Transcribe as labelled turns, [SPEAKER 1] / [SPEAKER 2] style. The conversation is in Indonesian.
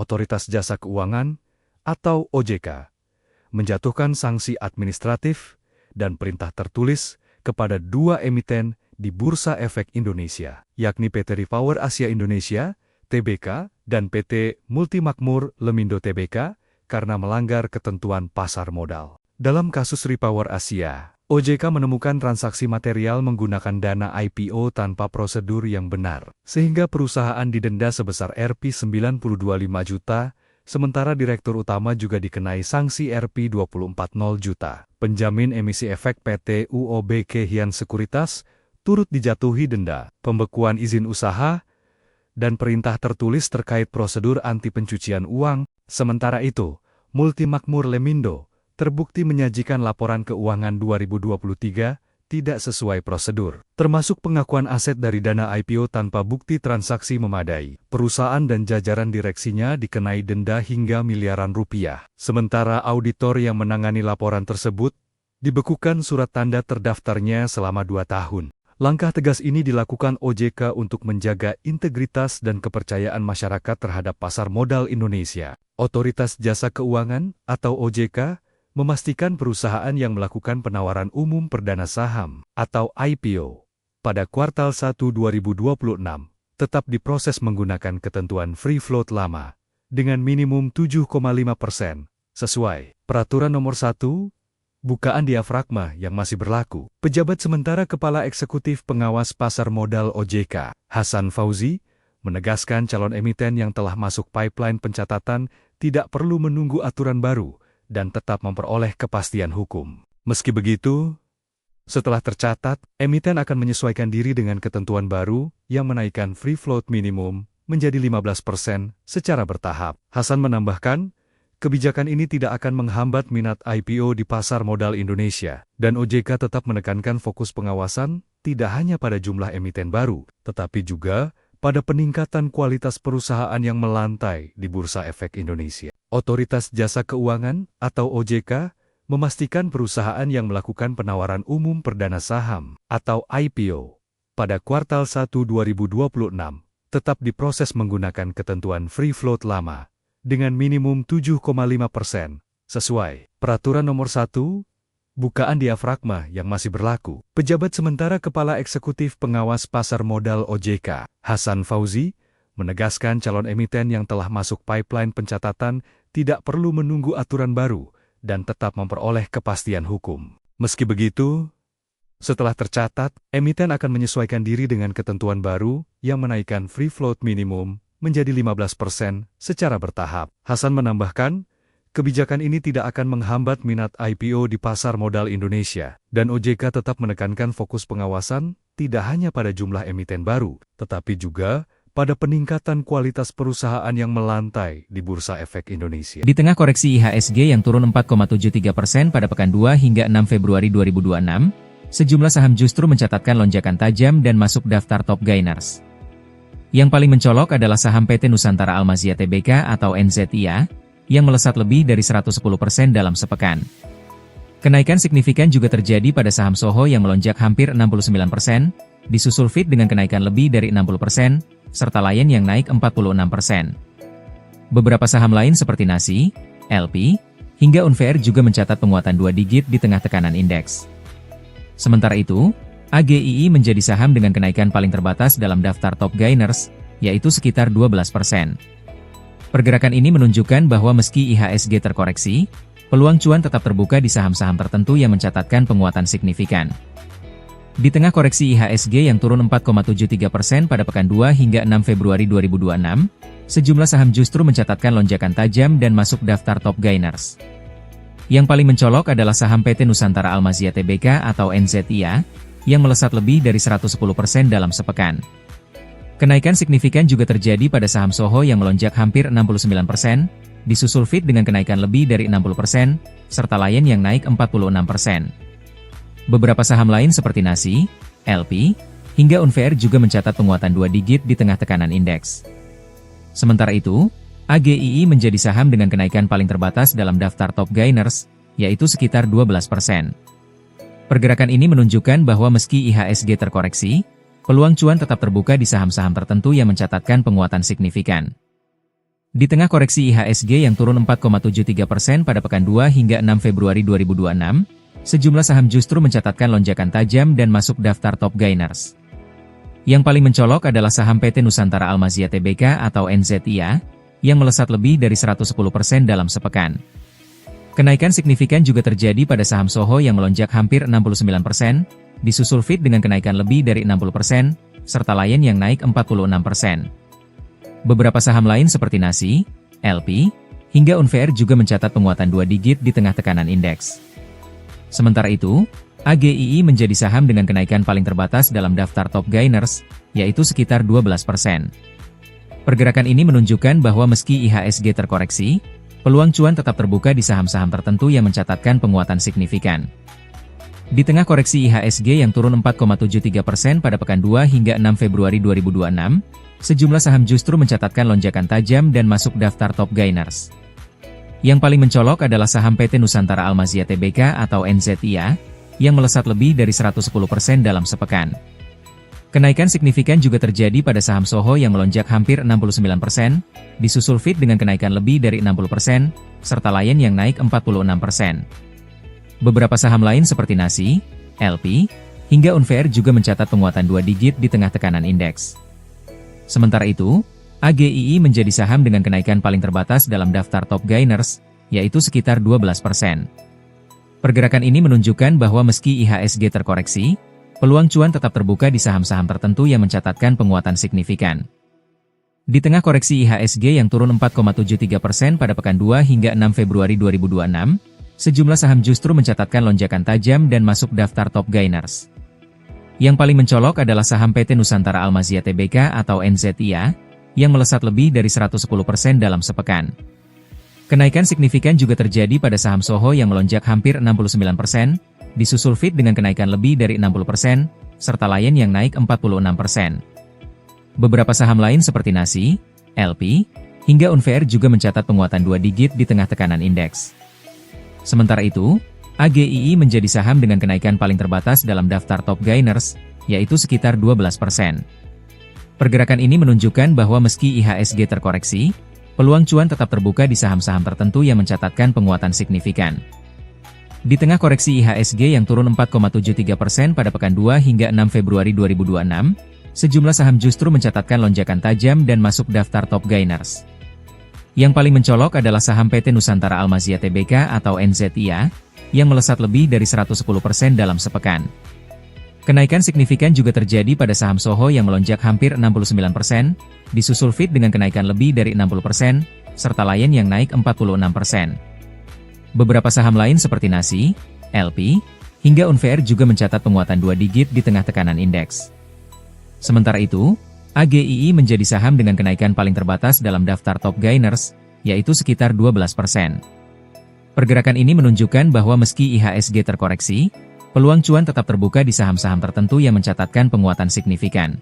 [SPEAKER 1] Otoritas Jasa Keuangan atau OJK, menjatuhkan sanksi administratif dan perintah tertulis kepada dua emiten di Bursa Efek Indonesia, yakni PT Repower Asia Indonesia, Tbk, dan PT Multimakmur Lemindo Tbk, karena melanggar ketentuan pasar modal. Dalam kasus Repower Asia, OJK menemukan transaksi material menggunakan dana IPO tanpa prosedur yang benar, sehingga perusahaan didenda sebesar Rp92,5 juta, sementara Direktur Utama juga dikenai sanksi Rp240 juta. Penjamin emisi efek PT UOB Kehian Sekuritas turut dijatuhi denda, pembekuan izin usaha, dan perintah tertulis terkait prosedur anti pencucian uang. Sementara itu, Multimakmur Lemindo terbukti menyajikan laporan keuangan 2023 tidak sesuai prosedur, termasuk pengakuan aset dari dana IPO tanpa bukti transaksi memadai. Perusahaan dan jajaran direksinya dikenai denda hingga miliaran rupiah. Sementara auditor yang menangani laporan tersebut dibekukan surat tanda terdaftarnya selama 2 tahun. Langkah tegas ini dilakukan OJK untuk menjaga integritas dan kepercayaan masyarakat terhadap pasar modal Indonesia. Otoritas Jasa Keuangan atau OJK memastikan perusahaan yang melakukan penawaran umum perdana saham atau IPO pada kuartal 1 2026 tetap diproses menggunakan ketentuan free float lama dengan minimum 7,5% sesuai Peraturan Nomor 1 Bukaan diafragma yang masih berlaku. Pejabat sementara Kepala Eksekutif Pengawas Pasar Modal OJK, Hasan Fauzi, menegaskan calon emiten yang telah masuk pipeline pencatatan tidak perlu menunggu aturan baru dan tetap memperoleh kepastian hukum. Meski begitu, setelah tercatat, emiten akan menyesuaikan diri dengan ketentuan baru yang menaikkan free float minimum menjadi 15% secara bertahap. Hasan menambahkan, kebijakan ini tidak akan menghambat minat IPO di pasar modal Indonesia, dan OJK tetap menekankan fokus pengawasan tidak hanya pada jumlah emiten baru, tetapi juga pada peningkatan kualitas perusahaan yang melantai di Bursa Efek Indonesia. Otoritas Jasa Keuangan atau OJK memastikan perusahaan yang melakukan penawaran umum perdana saham atau IPO pada kuartal 1 2026 tetap diproses menggunakan ketentuan free float lama dengan minimum 7,5% sesuai Peraturan Nomor 1 Bukaan diafragma yang masih berlaku. Pejabat sementara Kepala Eksekutif Pengawas Pasar Modal OJK, Hasan Fauzi, menegaskan calon emiten yang telah masuk pipeline pencatatan tidak perlu menunggu aturan baru dan tetap memperoleh kepastian hukum. Meski begitu, setelah tercatat, emiten akan menyesuaikan diri dengan ketentuan baru yang menaikkan free float minimum menjadi 15% secara bertahap. Hasan menambahkan, kebijakan ini tidak akan menghambat minat IPO di pasar modal Indonesia, dan OJK tetap menekankan fokus pengawasan tidak hanya pada jumlah emiten baru, tetapi juga pada peningkatan kualitas perusahaan yang melantai di Bursa Efek Indonesia.
[SPEAKER 2] Di tengah koreksi IHSG yang turun 4,73% pada pekan 2 hingga 6 Februari 2026, sejumlah saham justru mencatatkan lonjakan tajam dan masuk daftar top gainers. Yang paling mencolok adalah saham PT Nusantara Almazia Tbk atau NZIA, yang melesat lebih dari 110% dalam sepekan. Kenaikan signifikan juga terjadi pada saham Soho yang melonjak hampir 69%, disusul FIT dengan kenaikan lebih dari 60%, serta Lion yang naik 46%. Beberapa saham lain seperti Nasi, LP, hingga Unfair juga mencatat penguatan 2 digit di tengah tekanan indeks. Sementara itu, AGII menjadi saham dengan kenaikan paling terbatas dalam daftar top gainers, yaitu sekitar 12%. Pergerakan ini menunjukkan bahwa meski IHSG terkoreksi, peluang cuan tetap terbuka di saham-saham tertentu yang mencatatkan penguatan signifikan. Di tengah koreksi IHSG yang turun 4,73% pada pekan 2 hingga 6 Februari 2026, sejumlah saham justru mencatatkan lonjakan tajam dan masuk daftar top gainers. Yang paling mencolok adalah saham PT Nusantara Almazia Tbk atau NZIA, yang melesat lebih dari 110% dalam sepekan. Kenaikan signifikan juga terjadi pada saham Soho yang melonjak hampir 69%, disusul FIT dengan kenaikan lebih dari 60%, serta Lion yang naik 46%. Beberapa saham lain seperti Nasi, LP, hingga Unfair juga mencatat penguatan 2 digit di tengah tekanan indeks. Sementara itu, AGII menjadi saham dengan kenaikan paling terbatas dalam daftar top gainers, yaitu sekitar 12%. Pergerakan ini menunjukkan bahwa meski IHSG terkoreksi, peluang cuan tetap terbuka di saham-saham tertentu yang mencatatkan penguatan signifikan. Di tengah koreksi IHSG yang turun 4,73% pada pekan 2 hingga 6 Februari 2026, sejumlah saham justru mencatatkan lonjakan tajam dan masuk daftar top gainers. Yang paling mencolok adalah saham PT Nusantara Almazia Tbk atau NZIA, yang melesat lebih dari 110% dalam sepekan. Kenaikan signifikan juga terjadi pada saham Soho yang melonjak hampir 69%, disusul FIT dengan kenaikan lebih dari 60%, serta Lion yang naik 46%. Beberapa saham lain seperti Nasi, LP, hingga Unfair juga mencatat penguatan 2 digit di tengah tekanan indeks. Sementara itu, AGII menjadi saham dengan kenaikan paling terbatas dalam daftar top gainers, yaitu sekitar 12%. Pergerakan ini menunjukkan bahwa meski IHSG terkoreksi, peluang cuan tetap terbuka di saham-saham tertentu yang mencatatkan penguatan signifikan. Di tengah koreksi IHSG yang turun 4,73% pada pekan 2 hingga 6 Februari 2026, sejumlah saham justru mencatatkan lonjakan tajam dan masuk daftar top gainers. Yang paling mencolok adalah saham PT Nusantara Almazia Tbk atau NZIA, yang melesat lebih dari 110% dalam sepekan. Kenaikan signifikan juga terjadi pada saham Soho yang melonjak hampir 69%, disusul FIT dengan kenaikan lebih dari 60%, serta Lion yang naik 46%. Beberapa saham lain seperti Nasi, LP, hingga Unfair juga mencatat penguatan 2 digit di tengah tekanan indeks. Sementara itu, AGII menjadi saham dengan kenaikan paling terbatas dalam daftar top gainers, yaitu sekitar 12%. Pergerakan ini menunjukkan bahwa meski IHSG terkoreksi, peluang cuan tetap terbuka di saham-saham tertentu yang mencatatkan penguatan signifikan. Di tengah koreksi IHSG yang turun 4,73% pada pekan 2 hingga 6 Februari 2026, sejumlah saham justru mencatatkan lonjakan tajam dan masuk daftar top gainers. Yang paling mencolok adalah saham PT Nusantara Almazia Tbk atau NZIA, yang melesat lebih dari 110% dalam sepekan. Kenaikan signifikan juga terjadi pada saham Soho yang melonjak hampir 69%, disusul FIT dengan kenaikan lebih dari 60%, serta Lion yang naik 46%. Beberapa saham lain seperti Nasi, LP, hingga Unfair juga mencatat penguatan 2 digit di tengah tekanan indeks. Sementara itu, AGII menjadi saham dengan kenaikan paling terbatas dalam daftar top gainers, yaitu sekitar 12%. Pergerakan ini menunjukkan bahwa meski IHSG terkoreksi, peluang cuan tetap terbuka di saham-saham tertentu yang mencatatkan penguatan signifikan. Di tengah koreksi IHSG yang turun 4,73% pada pekan 2 hingga 6 Februari 2026, sejumlah saham justru mencatatkan lonjakan tajam dan masuk daftar top gainers. Yang paling mencolok adalah saham PT Nusantara Almazia Tbk atau NZIA, yang melesat lebih dari 110% dalam sepekan. Kenaikan signifikan juga terjadi pada saham Soho yang melonjak hampir 69%, disusul FIT dengan kenaikan lebih dari 60%, serta Lion yang naik 46%. Beberapa saham lain seperti Nasi, LP, hingga Unfair juga mencatat penguatan 2 digit di tengah tekanan indeks. Sementara itu, AGII menjadi saham dengan kenaikan paling terbatas dalam daftar top gainers, yaitu sekitar 12%. Pergerakan ini menunjukkan bahwa meski IHSG terkoreksi, peluang cuan tetap terbuka di saham-saham tertentu yang mencatatkan penguatan signifikan.